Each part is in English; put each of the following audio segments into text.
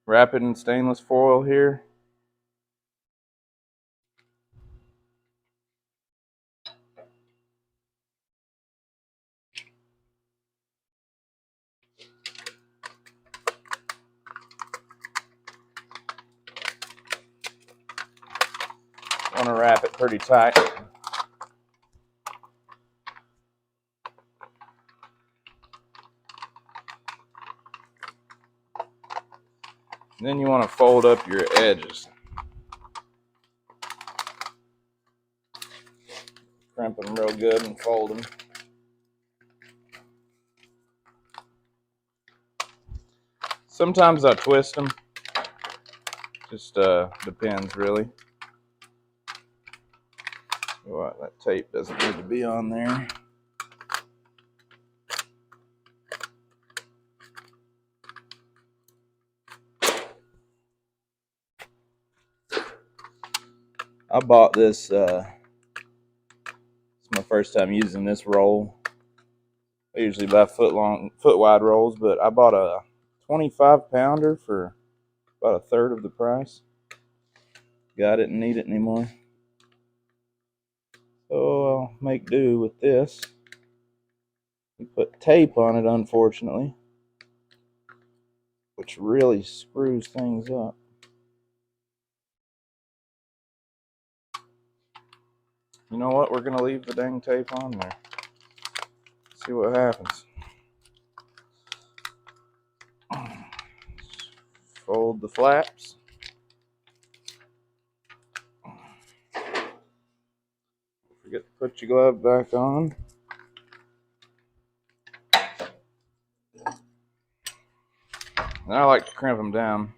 Wrap it in stainless foil here. Want to wrap it pretty tight. And then you want to fold up your edges. Crimp them real good and fold them. Sometimes I twist them. Just depends really. What, that tape doesn't need to be on there. I bought this, it's my first time using this roll. I usually buy foot wide rolls, but I bought a 25 pounder for about a third of the price. I didn't need it anymore. So I'll make do with this. We put tape on it, unfortunately, which really screws things up. You know what? We're going to leave the dang tape on there. See what happens. Fold the flaps. Forget to put your glove back on. And I like to crimp them down.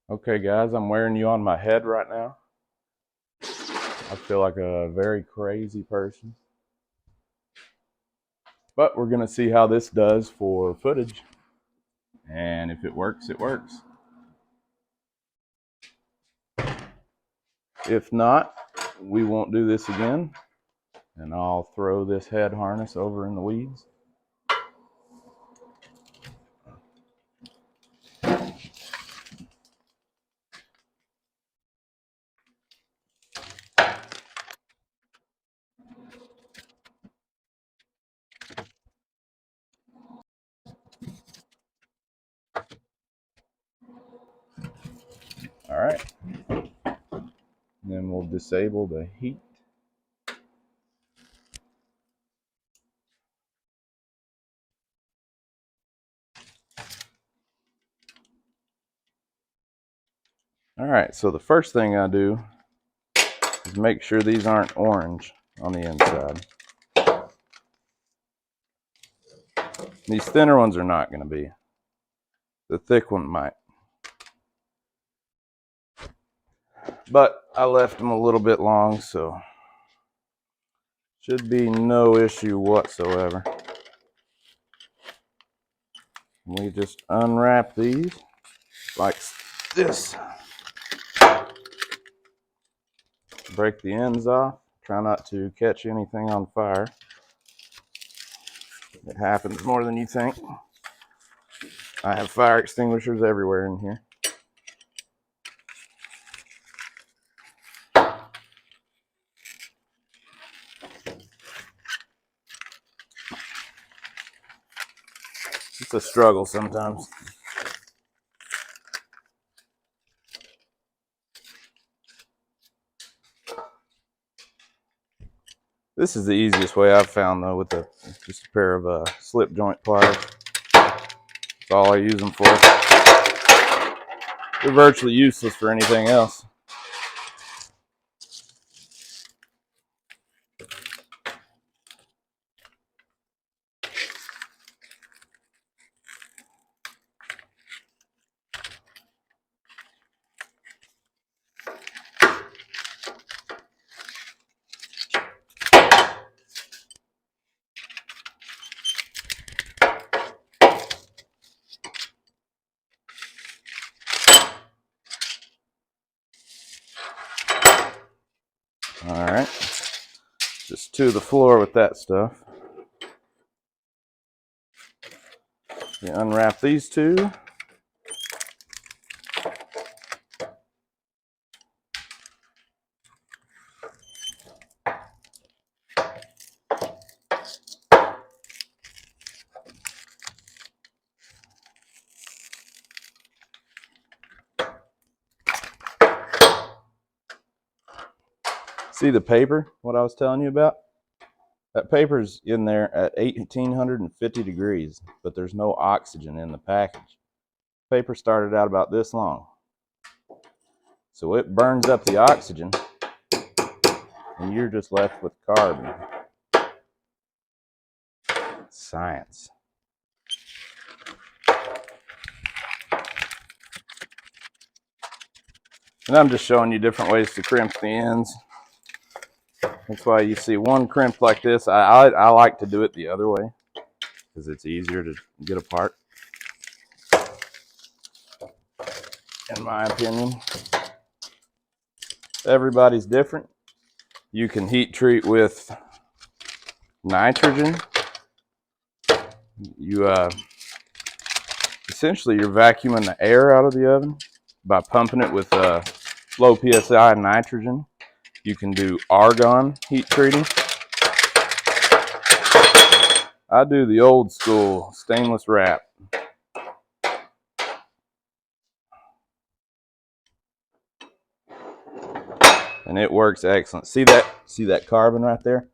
Okay guys, I'm wearing you on my head right now. I feel like a very crazy person. But we're gonna see how this does for footage. And if it works, it works. If not, we won't do this again. And I'll throw this head harness over in the weeds. All right. And then we'll disable the heat. All right, so the first thing I do is make sure these aren't orange on the inside. These thinner ones are not going to be. The thick one might. But I left them a little bit long, so should be no issue whatsoever. We just unwrap these like this. Break the ends off. Try not to catch anything on fire. It happens more than you think. I have fire extinguishers everywhere in here. It's a struggle sometimes. This is the easiest way I've found though, with just a pair of slip joint pliers. That's all I use them for. they're virtually useless for anything else. All right, just to the floor with that stuff. You unwrap these two. See the paper, what I was telling you about? That paper's in there at 1850 degrees, but there's no oxygen in the package. Paper started out about this long. So it burns up the oxygen, and you're just left with carbon. Science. And I'm just showing you different ways to crimp the ends. That's why you see one crimped like this. I like to do it the other way because it's easier to get apart, in my opinion. Everybody's different. You can heat treat with nitrogen. Essentially you're vacuuming the air out of the oven by pumping it with low psi nitrogen. You can do argon heat treating. I do the old school stainless wrap. And it works excellent. See that carbon right there?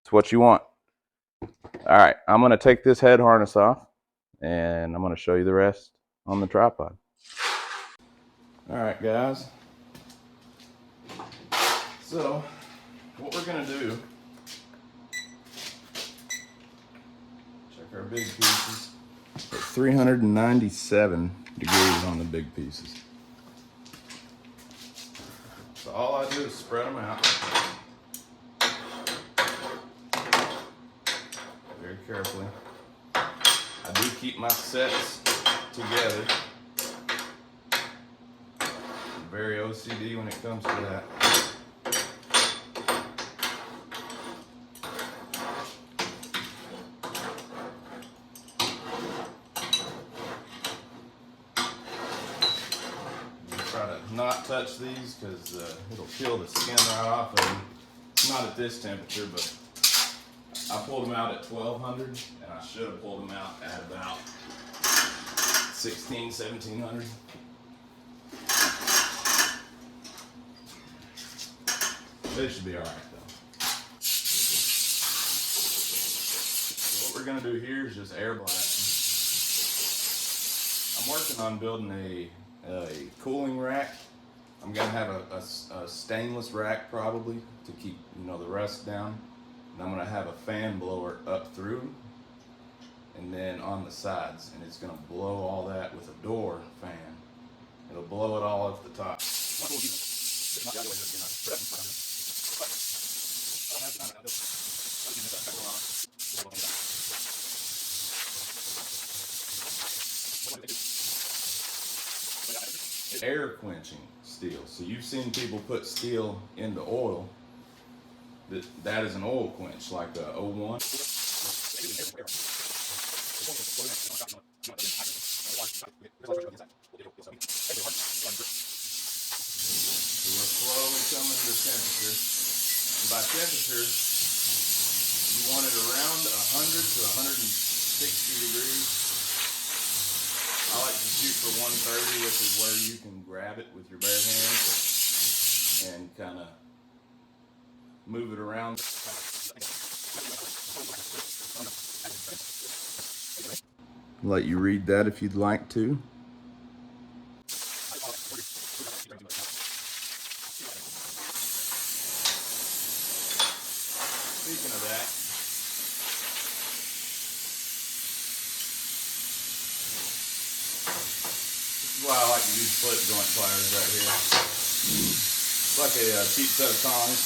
It's what you want. All right, I'm going to take this head harness off, and I'm going to show you the rest on the tripod. All right, guys. So, what we're going to do, check our big pieces. 397 degrees on the big pieces. So all I do is spread them out very carefully. I do keep my sets together. I'm very OCD when it comes to that. Try to not touch these because it'll peel the skin right off of them. Not at this temperature, but I pulled them out at 1200 and I should have pulled them out at about 1700. They should be alright though. So what we're going to do here is just air blasting. I'm working on building a cooling rack. I'm going to have a stainless rack probably to keep the rust down. And I'm going to have a fan blower up through and then on the sides, and it's going to blow all that with a door fan. It'll blow it all off the top. Air quenching steel. So you've seen people put steel into oil. That is an oil quench, like a 01. So we're slowly coming to temperature. And by temperature, you want it around 100 to 160 degrees. I like to shoot for 130, which is where you can grab it with your bare hands and kind of move it around. Let you read that if you'd like to. why I like to use flip joint pliers right here. It's like a cheap set of tongs.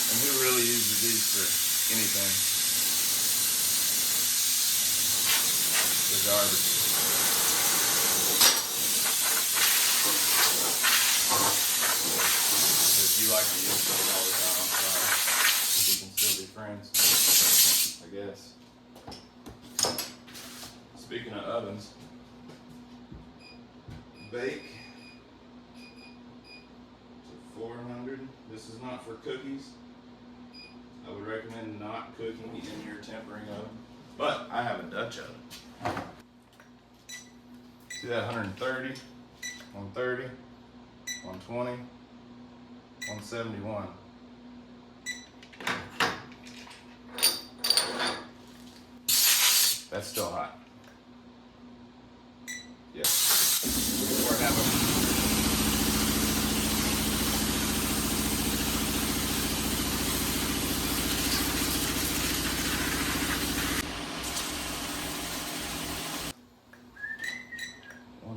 And who really uses these for anything? They're garbage. If you like to use them all the time, I'm sorry. We can still be friends, I guess. Speaking of ovens, bake to 400. This is not for cookies. I would recommend not cooking in your tempering oven, but I have a Dutch oven. See that 130, 130, 120, 171. That's still hot. Yeah. We're having.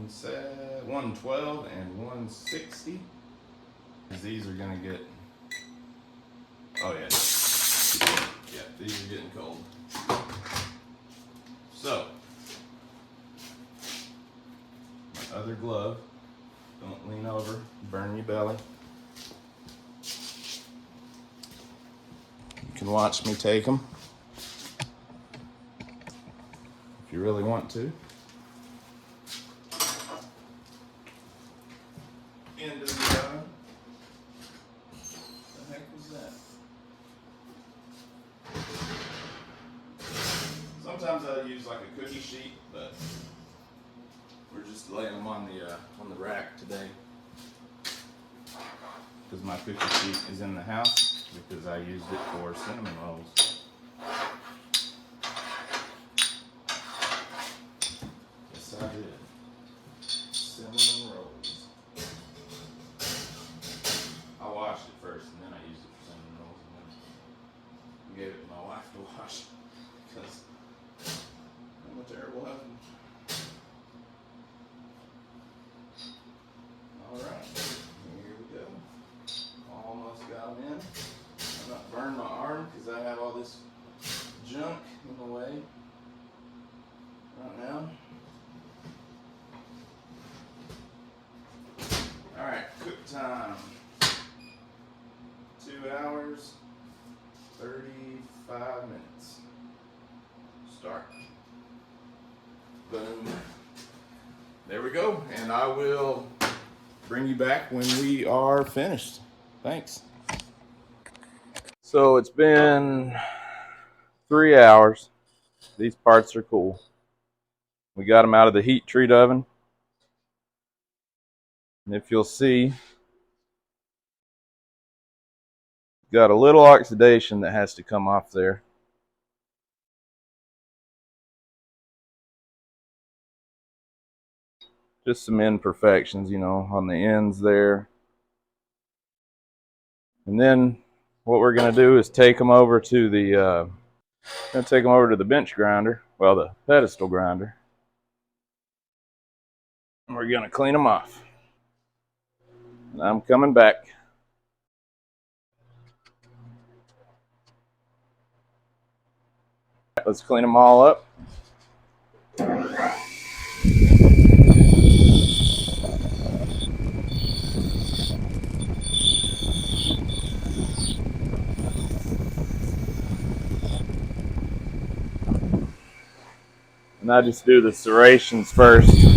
Set 112 and 160. These are gonna get. Oh yeah. Yeah, these are getting cold. So, my other glove. Don't lean over, burn your belly. You can watch me take them if you really want to. Into the oven. What the heck was that? Sometimes I use like a cookie sheet, but we're just laying them on the rack today because my cookie sheet is in the house because I used it for cinnamon rolls. Yes, I did. Cinnamon rolls. I washed it first and then I used it for cinnamon rolls, and then gave it to my wife to wash because I'm a terrible husband. Alright, here we go. Almost got them in. I'm not burning my arm because I have all this junk in the way right now. Alright, cook time. 2 hours, 35 minutes. Start. Boom. There we go. And I will bring you back when we are finished. Thanks. So it's been 3 hours. These parts are cool. We got them out of the heat treat oven. And if you'll see, got a little oxidation that has to come off there. Just some imperfections, you know, on the ends there. And then what we're going to do is take them over to the bench grinder, well, the pedestal grinder. And we're going to clean them off. And I'm coming back. Let's clean them all up. And I just do the serrations first. These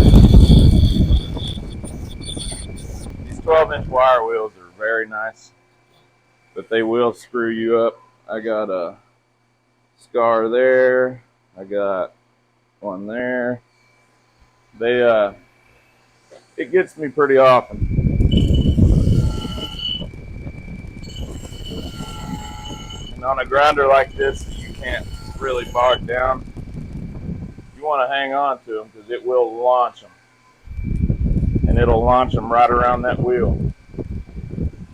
12-inch wire wheels are very nice, but they will screw you up. I got a scar there. I got one there. It gets me pretty often. And on a grinder like this, you can't really bog down. You want to hang on to them because it will launch them. And it'll launch them right around that wheel,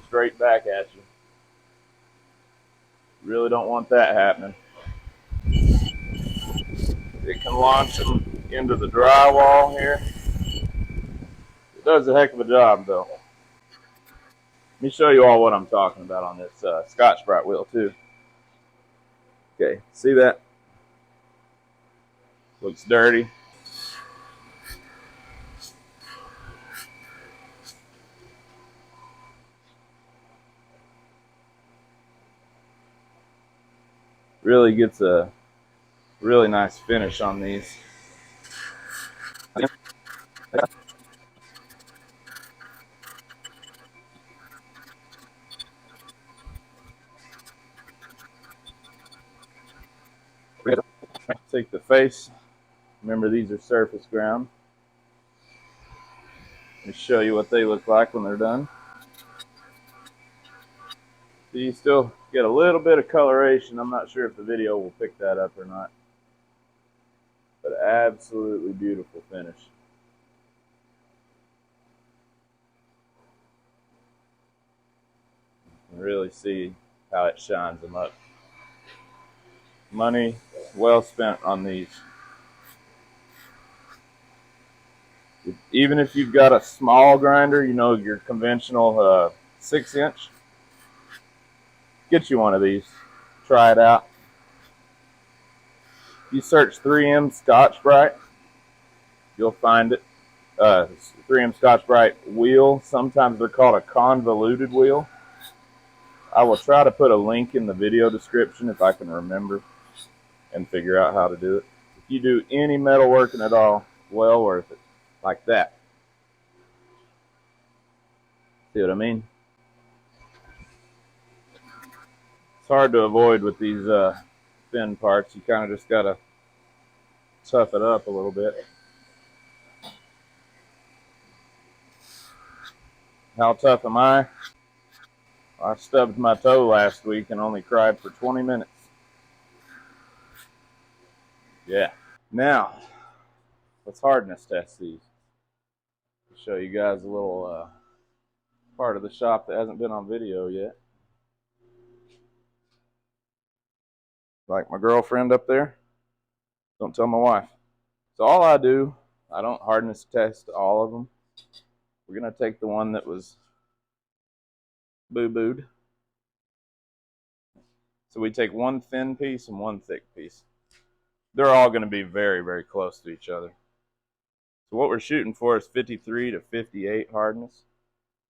straight back at you. Really don't want that happening. It can launch them into the drywall here. It does a heck of a job though. Let me show you all what I'm talking about on this Scotch-Brite wheel too. Okay, see that? Looks dirty. Really gets a really nice finish on these. Take the face. Remember, these are surface ground. Let me show you what they look like when they're done. So you still get a little bit of coloration. I'm not sure if the video will pick that up or not. But absolutely beautiful finish. You can really see how it shines them up. Money well spent on these. Even if you've got a small grinder, you know, your conventional 6-inch, get you one of these. Try it out. If you search 3M Scotch-Brite, you'll find it. 3M Scotch-Brite wheel. Sometimes they're called a convoluted wheel. I will try to put a link in the video description if I can remember and figure out how to do it. If you do any metal working at all, well worth it. Like that. See what I mean? It's hard to avoid with these thin parts. You kind of just got to tough it up a little bit. How tough am I? I stubbed my toe last week and only cried for 20 minutes. Yeah. Now, let's hardness test these. I'll show you guys a little part of the shop that hasn't been on video yet. Like my girlfriend up there. Don't tell my wife. So all I do, I don't hardness test all of them. We're going to take the one that was boo-booed. So we take one thin piece and one thick piece. They're all going to be very, very close to each other. So what we're shooting for is 53 to 58 hardness.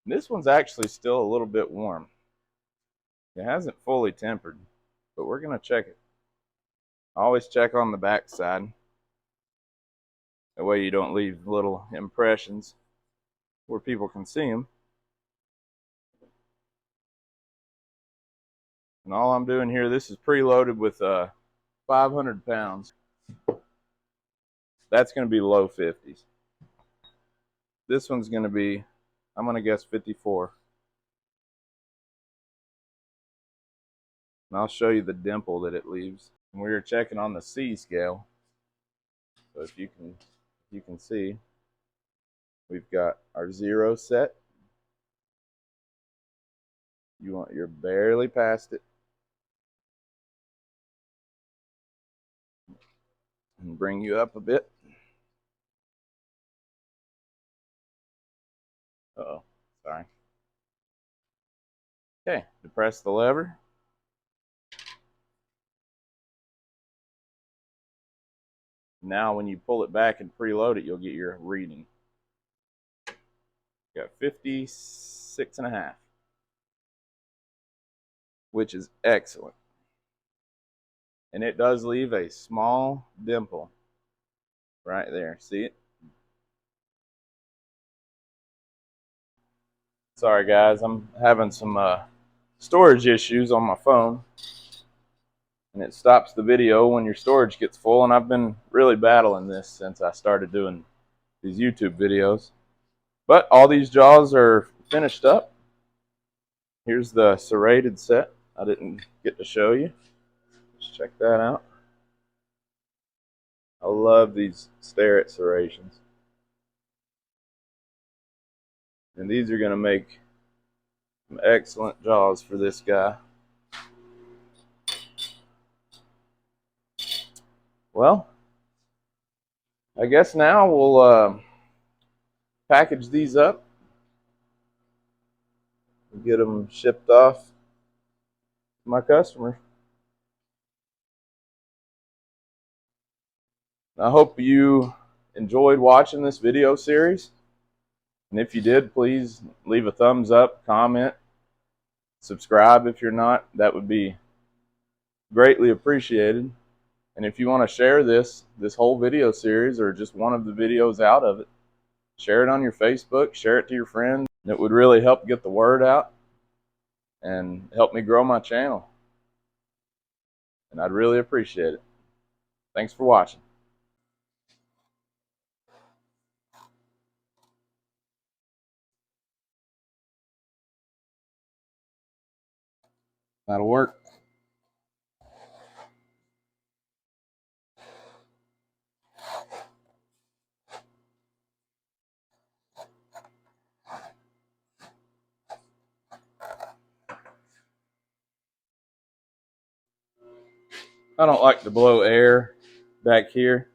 And this one's actually still a little bit warm. It hasn't fully tempered, but we're going to check it. Always check on the back side. That way you don't leave little impressions where people can see them. And all I'm doing here, this is preloaded with 500 pounds. That's going to be low 50s. This one's going to be, I'm going to guess 54. And I'll show you the dimple that it leaves. And we are checking on the C scale. So if you can see, we've got our 0 set. You're barely past it. And bring you up a bit. Uh-oh, sorry. Okay, depress the lever. Now when you pull it back and preload it, you'll get your reading. You got 56.5, which is excellent. And it does leave a small dimple right there. See it? Sorry guys, I'm having some storage issues on my phone. And it stops the video when your storage gets full. And I've been really battling this since I started doing these YouTube videos. But all these jaws are finished up. Here's the serrated set. I didn't get to show you. Let's check that out. I love these Starrett serrations. And these are going to make some excellent jaws for this guy. Well, I guess now we'll package these up and get them shipped off to my customer. I hope you enjoyed watching this video series. And if you did, please leave a thumbs up, comment, subscribe if you're not. That would be greatly appreciated. And if you want to share this whole video series or just one of the videos out of it, share it on your Facebook, share it to your friends. It would really help get the word out and help me grow my channel. And I'd really appreciate it. Thanks for watching. That'll work. I don't like to blow air back here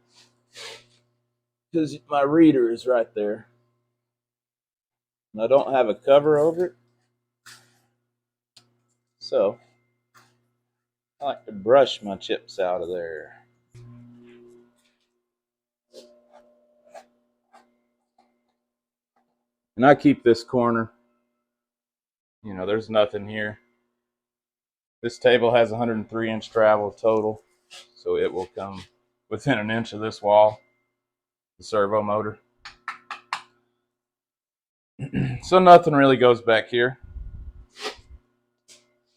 because my reader is right there. And I don't have a cover over it. So I like to brush my chips out of there. And I keep this corner. You know, there's nothing here. This table has 103-inch travel total, so it will come within an inch of this wall, the servo motor. So nothing really goes back here.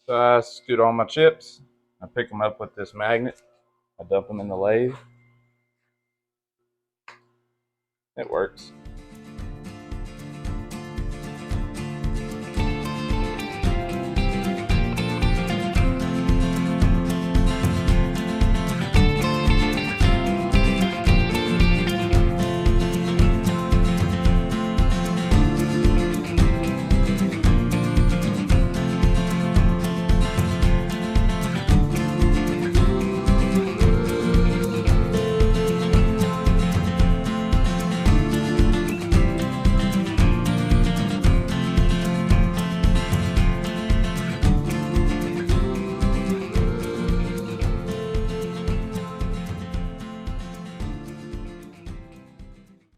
So I scoot all my chips. I pick them up with this magnet. I dump them in the lathe. It works.